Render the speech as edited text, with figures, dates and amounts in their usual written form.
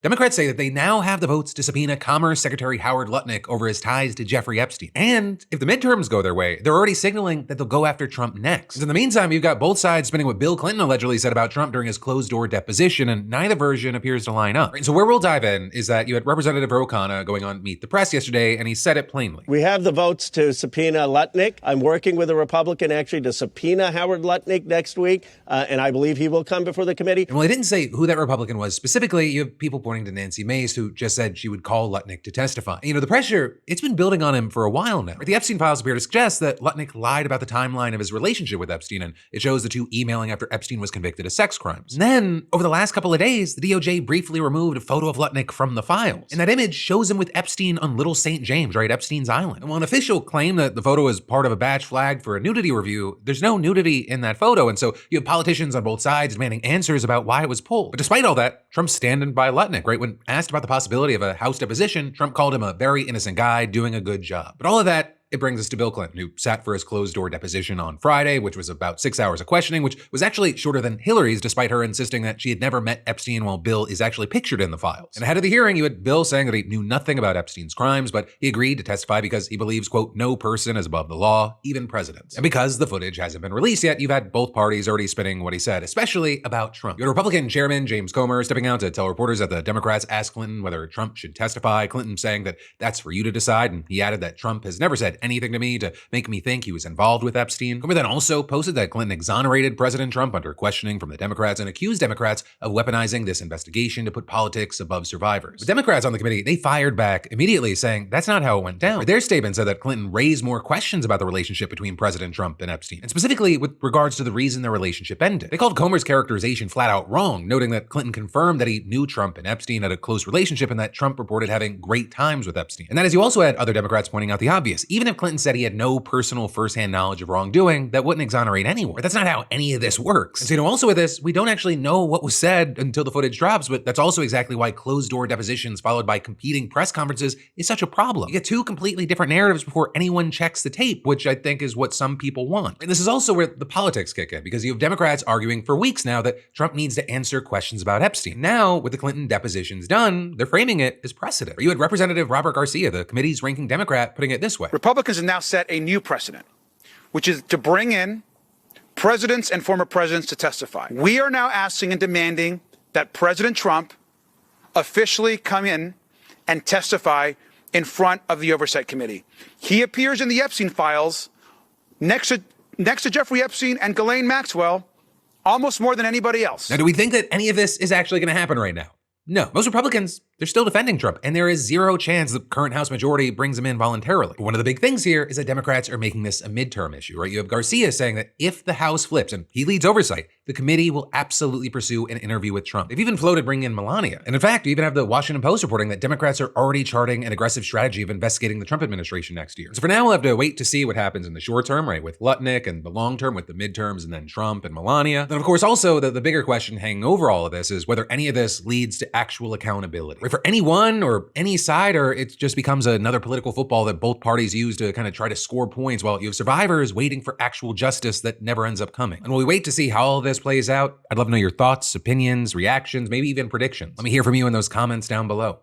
Democrats say that they now have the votes to subpoena Commerce Secretary Howard Lutnick over his ties to Jeffrey Epstein. And if the midterms go their way, they're already signaling that they'll go after Trump next. And in the meantime, you've got both sides spinning what Bill Clinton allegedly said about Trump during his closed-door deposition, and neither version appears to line up. Right, so where we'll dive in is that you had Representative Khanna going on Meet the Press yesterday, and he said it plainly. We have the votes to subpoena Lutnick. I'm working with a Republican actually to subpoena Howard Lutnick next week, and I believe he will come before the committee. And while I didn't say who that Republican was specifically, you have people pointing to Nancy Mace, who just said she would call Lutnick to testify. And, the pressure, it's been building on him for a while now. The Epstein files appear to suggest that Lutnick lied about the timeline of his relationship with Epstein, and it shows the two emailing after Epstein was convicted of sex crimes. And then, over the last couple of days, the DOJ briefly removed a photo of Lutnick from the files. And that image shows him with Epstein on Little St. James, right, Epstein's Island. And while an official claimed that the photo is part of a batch flagged for a nudity review, there's no nudity in that photo, and so you have politicians on both sides demanding answers about why it was pulled. But despite all that, Trump's standing by Lutnick, right? When asked about the possibility of a House deposition, Trump called him a very innocent guy doing a good job. But all of that, it brings us to Bill Clinton, who sat for his closed-door deposition on Friday, which was about 6 hours of questioning, which was actually shorter than Hillary's, despite her insisting that she had never met Epstein while Bill is actually pictured in the files. And ahead of the hearing, you had Bill saying that he knew nothing about Epstein's crimes, but he agreed to testify because he believes, quote, no person is above the law, even presidents. And because the footage hasn't been released yet, you've had both parties already spinning what he said, especially about Trump. You had Republican Chairman James Comer stepping out to tell reporters that the Democrats asked Clinton whether Trump should testify, Clinton saying that that's for you to decide, and he added that Trump has never said anything to me to make me think he was involved with Epstein. Comer then also posted that Clinton exonerated President Trump under questioning from the Democrats and accused Democrats of weaponizing this investigation to put politics above survivors. But Democrats on the committee, they fired back immediately, saying that's not how it went down. Their statement said that Clinton raised more questions about the relationship between President Trump and Epstein, and specifically with regards to the reason their relationship ended. They called Comer's characterization flat out wrong, noting that Clinton confirmed that he knew Trump and Epstein had a close relationship and that Trump reported having great times with Epstein. And that is, you also had other Democrats pointing out the obvious. Even if Clinton said he had no personal firsthand knowledge of wrongdoing, that wouldn't exonerate anyone. But that's not how any of this works. And so, also with this, we don't actually know what was said until the footage drops, but that's also exactly why closed-door depositions followed by competing press conferences is such a problem. You get two completely different narratives before anyone checks the tape, which I think is what some people want. And this is also where the politics kick in, because you have Democrats arguing for weeks now that Trump needs to answer questions about Epstein. Now, with the Clinton depositions done, they're framing it as precedent. You had Representative Robert Garcia, the committee's ranking Democrat, putting it this way. Republicans have now set a new precedent, which is to bring in presidents and former presidents to testify. We are now asking and demanding that President Trump officially come in and testify in front of the Oversight Committee. He appears in the Epstein files next to Jeffrey Epstein and Ghislaine Maxwell almost more than anybody else. Now, do we think that any of this is actually going to happen right now? No. Most Republicans, they're still defending Trump, and there is zero chance the current House majority brings him in voluntarily. But one of the big things here is that Democrats are making this a midterm issue, right? You have Garcia saying that if the House flips and he leads oversight, the committee will absolutely pursue an interview with Trump. They've even floated bringing in Melania. And in fact, you even have the Washington Post reporting that Democrats are already charting an aggressive strategy of investigating the Trump administration next year. So for now, we'll have to wait to see what happens in the short term, right, with Lutnick, and the long term with the midterms and then Trump and Melania. Then, of course, also the bigger question hanging over all of this is whether any of this leads to actual accountability, right, for anyone or any side, or it just becomes another political football that both parties use to kind of try to score points while you have survivors waiting for actual justice that never ends up coming. And while we wait to see how all this plays out, I'd love to know your thoughts, opinions, reactions, maybe even predictions. Let me hear from you in those comments down below.